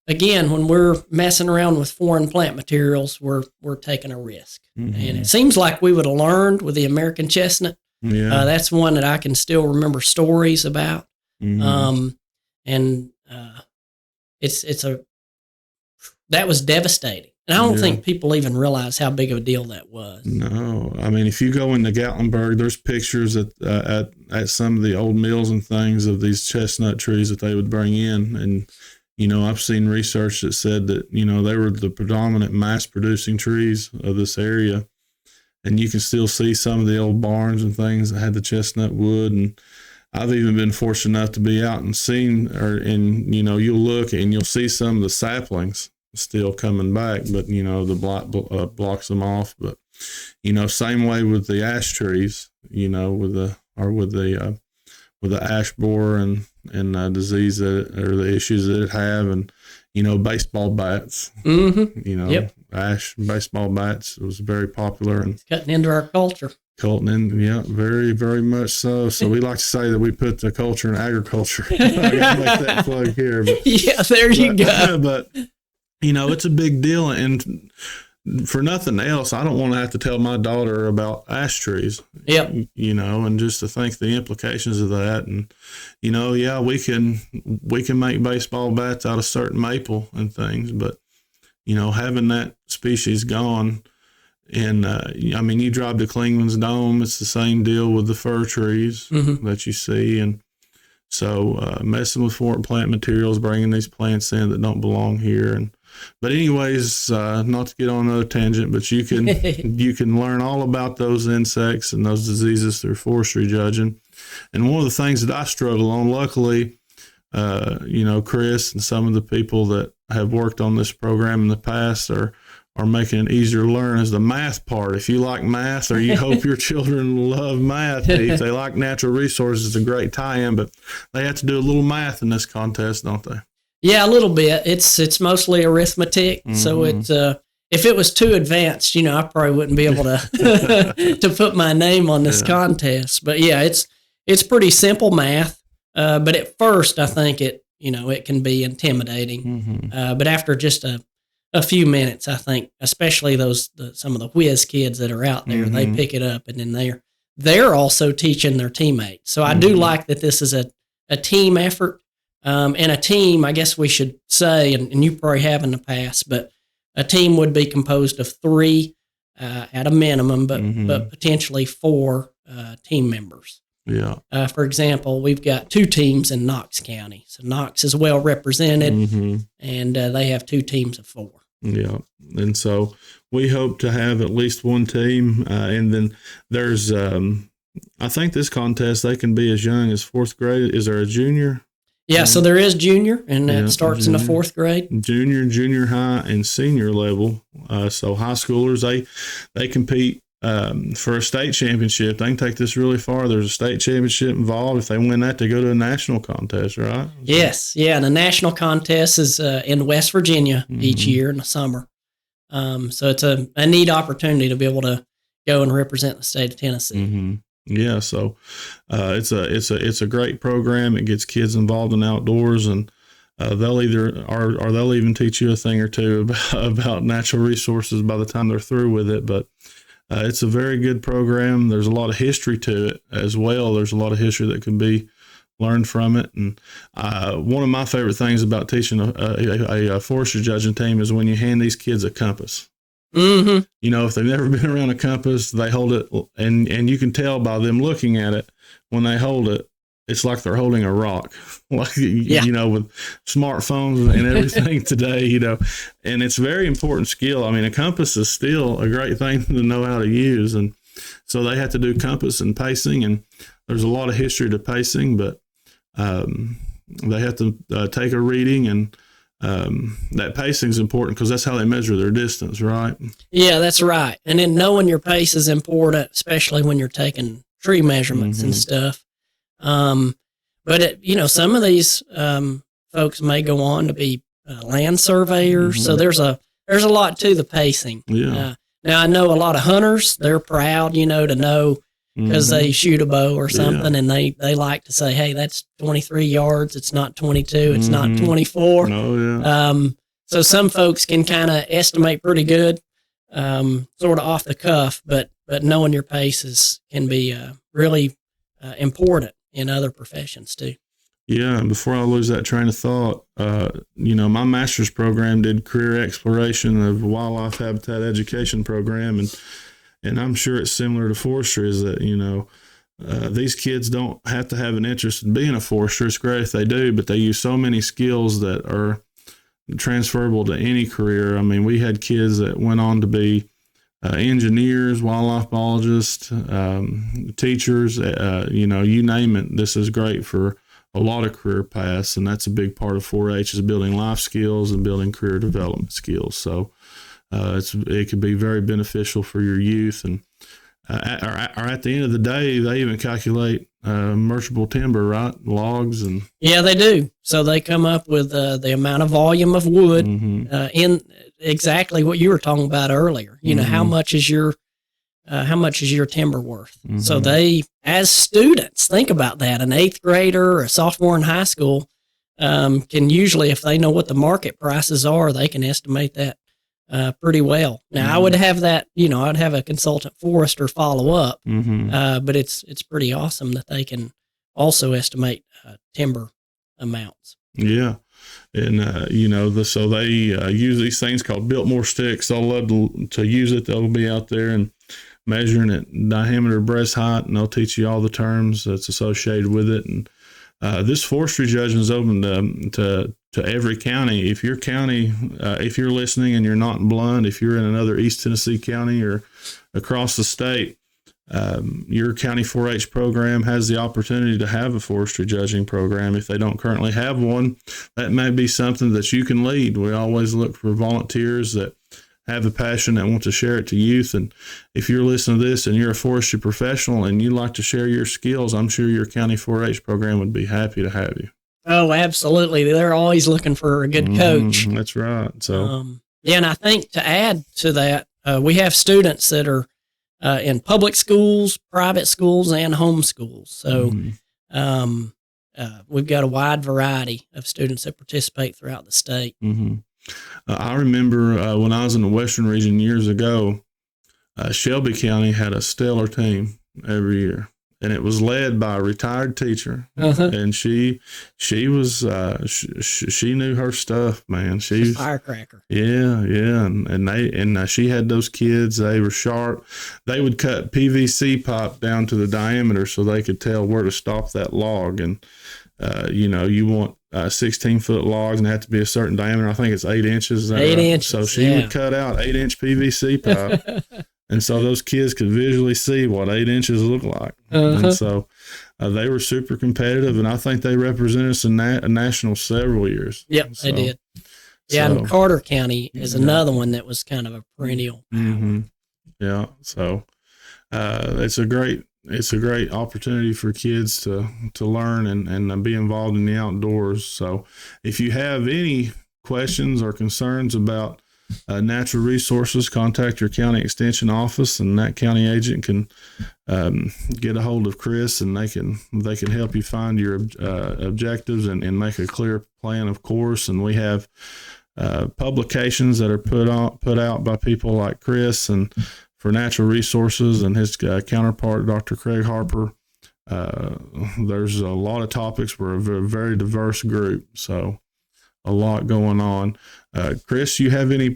again, when we're messing around with foreign plant materials, we're taking a risk. And it seems like we would have learned with the American chestnut. Yeah, that's one that I can still remember stories about. That was devastating. And I don't think people even realize how big of a deal that was. No, I mean, if you go into Gatlinburg, there's pictures at some of the old mills and things of these chestnut trees that they would bring in. And, I've seen research that said that, they were the predominant mass producing trees of this area. And you can still see some of the old barns and things that had the chestnut wood. And I've even been fortunate enough to be out and you'll look and you'll see some of the saplings still coming back, but the block blocks them off. But same way with the ash trees, with the ash borer and disease the issues that it have, and baseball bats. Ash baseball bats was very popular and it's cutting into our culture. Yeah, very, very much so. So we like to say that we put the culture in agriculture. I got to make that plug here. But, yeah, there you go. But it's a big deal, and for nothing else, I don't want to have to tell my daughter about ash trees. Yep. And just to think the implications of that, and we can make baseball bats out of certain maple and things, but having that species gone, and you drive to Klingman's Dome, it's the same deal with the fir trees that you see, and so messing with foreign plant materials, bringing these plants in that don't belong here, but anyways, not to get on another tangent, but you can learn all about those insects and those diseases through forestry judging. And one of the things that I struggle on, luckily, Chris and some of the people that have worked on this program in the past are making it easier to learn, is the math part. If you like math, or you hope your children love math, if they like natural resources, it's a great tie-in, but they have to do a little math in this contest, don't they? Yeah, a little bit. It's mostly arithmetic. So it's if it was too advanced, I probably wouldn't be able to to put my name on this contest. But yeah, it's pretty simple math. But at first, I think it can be intimidating. But after just a few minutes, I think, especially some of the whiz kids that are out there, they pick it up, and then they're also teaching their teammates. So I do like that this is a team effort. And a team, I guess we should say, and you probably have in the past, but a team would be composed of 3 at a minimum, but potentially 4 team members. Yeah. For example, we've got 2 teams in Knox County. So Knox is well represented, and they have 2 teams of 4. Yeah. And so we hope to have at least 1 team. And then there's, I think this contest, they can be as young as 4th grade. Is there a junior? Yeah, so there is junior, and that starts in the 4th grade. Junior high, and senior level. So high schoolers, they compete for a state championship. They can take this really far. There's a state championship involved. If they win that, they go to a national contest, right? Yes, yeah. The national contest is in West Virginia each year in the summer. So it's a neat opportunity to be able to go and represent the state of Tennessee. Yeah, so it's a great program. It gets kids involved in outdoors, and they'll either or they'll even teach you a thing or two about natural resources by the time they're through with it. But it's a very good program. There's a lot of history to it as well. There's a lot of history that can be learned from it. And one of my favorite things about teaching a forestry judging team is when you hand these kids a compass. Mm-hmm. You know, if they've never been around a compass, they hold it, and you can tell by them looking at it when they hold it, it's like they're holding a rock, like, you know, with smartphones and everything today, you know, and it's a very important skill. I mean, a compass is still a great thing to know how to use. And so they have to do compass and pacing, and there's a lot of history to pacing, but they have to take a reading, and that pacing is important because that's how they measure their distance, right? Yeah, that's right. And then knowing your pace is important, especially when you're taking tree measurements and stuff. But you know, some of these folks may go on to be land surveyors, so there's a lot to the pacing. Yeah. Now I know a lot of hunters; they're proud, you know, to know because they shoot a bow or something, and they like to say, "Hey, that's 23 yards. It's not 22. It's not 24." Oh yeah. So some folks can kind of estimate pretty good, sort of off the cuff, but knowing your paces can be really important in other professions too. Yeah, and before I lose that train of thought, you know, my master's program did career exploration of wildlife habitat education program, and I'm sure it's similar to forestry. Is that, you know, these kids don't have to have an interest in being a forester. It's great if they do, but they use so many skills that are transferable to any career. I mean, we had kids that went on to be engineers, wildlife biologists, teachers, you know, you name it. This is great for a lot of career paths, and that's a big part of 4-H is building life skills and building career development skills. So it can be very beneficial for your youth. And at the end of the day, they even calculate merchantable timber, right? Logs and yeah, they do. So they come up with the amount of volume of wood in exactly what you were talking about earlier. You know, how much is your timber worth? So they, as students, think about that. An 8th grader or a sophomore in high school can usually, if they know what the market prices are, they can estimate that pretty well. Now I would have that, you know, I'd have a consultant forester follow up, but it's pretty awesome that they can also estimate timber amounts. Yeah. And, you know, so they use these things called Biltmore sticks. They'll love to use it. They'll be out there and measuring it diameter, breast height, and they'll teach you all the terms that's associated with it. And this forestry judging is open to every county. If your county, if you're listening and you're not in Blunt, if you're in another East Tennessee county or across the state, your county 4-H program has the opportunity to have a forestry judging program. If they don't currently have one, that may be something that you can lead. We always look for volunteers that have a passion that want to share it to youth. And if you're listening to this and you're a forestry professional and you like to share your skills, I'm sure your county 4-H program would be happy to have you. Oh, absolutely. They're always looking for a good coach. That's right. So, yeah, and I think to add to that, we have students that are in public schools, private schools, and home schools. So we've got a wide variety of students that participate throughout the state. I remember when I was in the Western region years ago, Shelby County had a stellar team every year. And it was led by a retired teacher, and she was she knew her stuff, man. She's a firecracker. Yeah, and she had those kids. They were sharp. They would cut PVC pipe down to the diameter so they could tell where to stop that log. And you know, you want 16-foot logs and they have to be a certain diameter. I think it's 8 inches. 8 inches. So she would cut out 8-inch PVC pipe. And so those kids could visually see what 8 inches look like. And so they were super competitive, and I think they represented us in a national several years. Yep, they did. Yeah, and Carter County is another one that was kind of a perennial power. Yeah, so it's a great opportunity for kids to learn and be involved in the outdoors. So if you have any questions or concerns about natural resources, contact your county extension office, and that county agent can get a hold of Chris, and they can help you find your objectives and make a clear plan of course. And we have publications that are put out by people like Chris and for natural resources, and his counterpart, Dr. Craig Harper. There's a lot of topics. We're a very diverse group, so a lot going on. Chris, you have any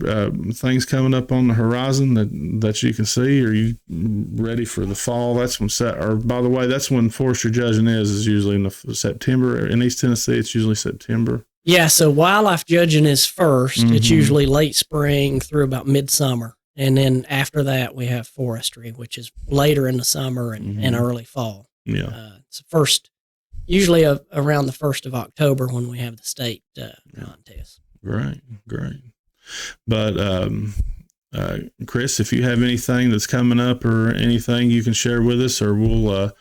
things coming up on the horizon that you can see? Are you ready for the fall? That's when by the way, that's when forestry judging is usually in the September. In East Tennessee, it's usually September. Yeah, so wildlife judging is first. It's usually late spring through about midsummer. And then after that, we have forestry, which is later in the summer and early fall. Yeah. It's first, usually around the 1st of October when we have the state contest. Great. But Chris, if you have anything that's coming up or anything you can share with us, or we'll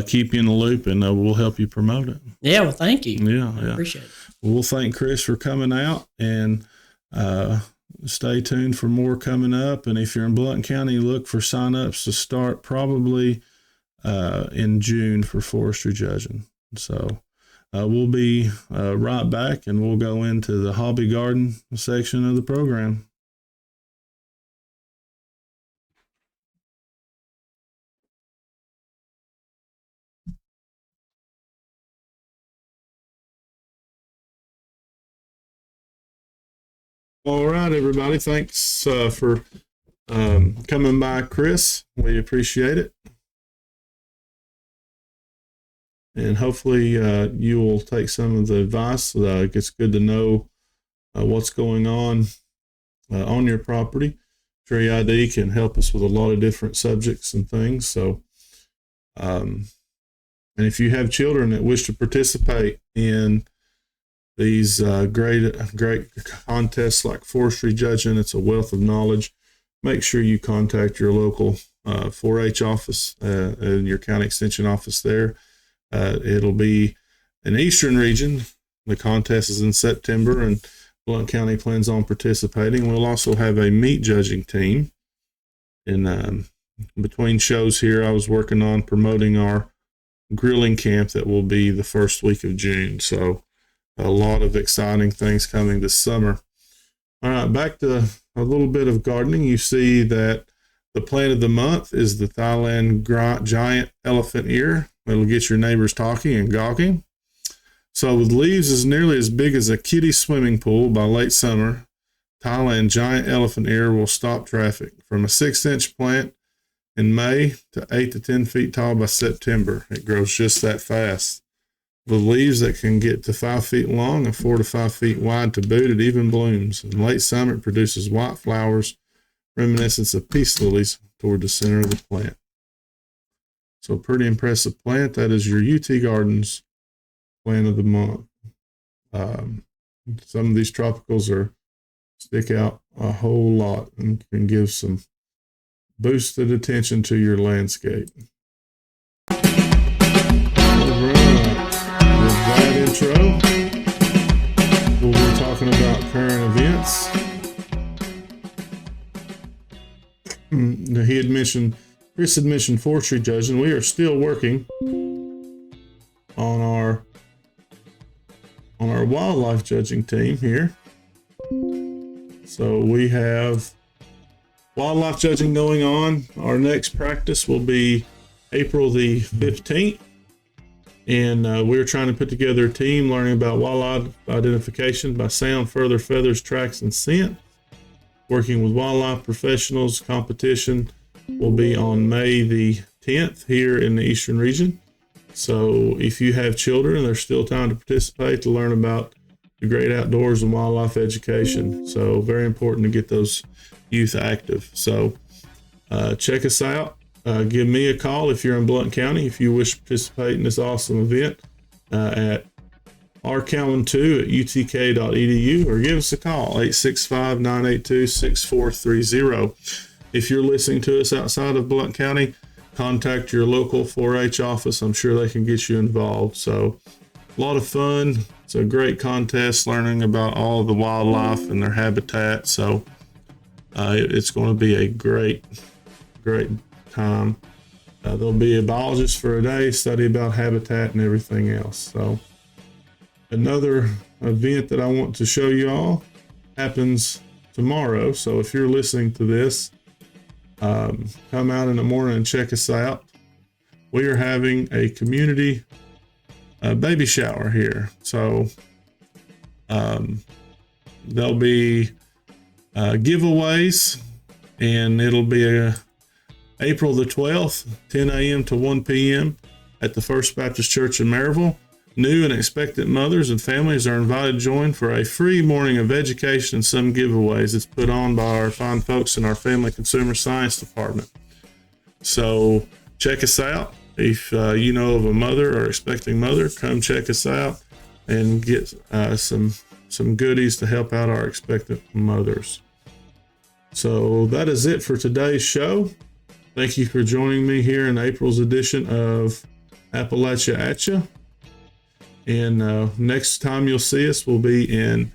keep you in the loop, and we'll help you promote it. Yeah, well, thank you. Yeah. I appreciate it. We'll thank Chris for coming out, and stay tuned for more coming up. And if you're in Blount County, look for sign-ups to start probably in June for forestry judging. So we'll be right back, and we'll go into the hobby garden section of the program. All right, everybody. Thanks for coming by, Chris. We appreciate it. And hopefully you will take some of the advice. It's good to know what's going on your property. Tree ID can help us with a lot of different subjects and things. So, and if you have children that wish to participate in these great contests like forestry judging, it's a wealth of knowledge. Make sure you contact your local 4-H office and your county extension office there. It'll be an Eastern region. The contest is in September, and Blount County plans on participating. We'll also have a meat judging team. And between shows here, I was working on promoting our grilling camp that will be the first week of June. So a lot of exciting things coming this summer. All right, back to a little bit of gardening. You see that the plant of the month is the Thailand giant elephant ear. It'll get your neighbors talking and gawking. So with leaves as nearly as big as a kiddie swimming pool by late summer, Thailand giant elephant ear will stop traffic. From a 6-inch plant in May to 8 to 10 feet tall by September. It grows just that fast. With leaves that can get to 5 feet long and 4 to 5 feet wide to boot, it even blooms. In late summer, it produces white flowers, reminiscent of peace lilies, toward the center of the plant. So a pretty impressive plant. That is your UT Gardens plant of the month. Some of these tropicals stick out a whole lot and can give some boosted attention to your landscape. With that intro, we'll be talking about current events. Chris had mentioned forestry judging. We are still working on our wildlife judging team here. So we have wildlife judging going on. Our next practice will be April the 15th. And we're trying to put together a team learning about wildlife identification by sound, further, feathers, tracks, and scent. Working with wildlife professionals. Competition will be on May the 10th here in the Eastern region. So if you have children, there's still time to participate to learn about the great outdoors and wildlife education. So very important to get those youth active. So check us out. Give me a call if you're in Blount County, if you wish to participate in this awesome event at rcowan2@utk.edu, or give us a call, 865-982-6430. If you're listening to us outside of Blount County, contact your local 4-H office. I'm sure they can get you involved. So a lot of fun. It's a great contest learning about all of the wildlife and their habitat. So it's going to be a great time. There'll be a biologist for a day, study about habitat and everything else. So another event that I want to show you all happens tomorrow. So if you're listening to this, come out in the morning and check us out. We are having a community baby shower here. So there'll be giveaways, and it'll be April the 12th, 10 a.m. to 1 p.m. at the First Baptist Church in Maryville. New and expectant mothers and families are invited to join for a free morning of education and some giveaways. It's put on by our fine folks in our Family Consumer Science Department. So check us out. If you know of a mother or expecting mother, come check us out and get some goodies to help out our expectant mothers. So that is it for today's show. Thank you for joining me here in April's edition of Appalachia at Ya. And next time you'll see us will be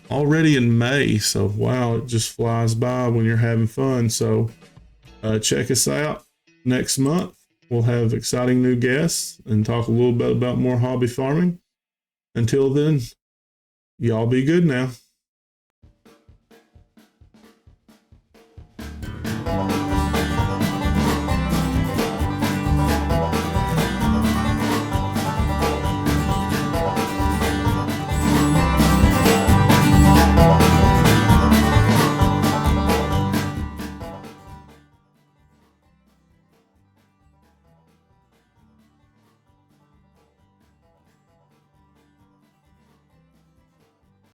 already in May. So wow, it just flies by when you're having fun. So check us out next month. We'll have exciting new guests and talk a little bit about more hobby farming. Until then, y'all be good now.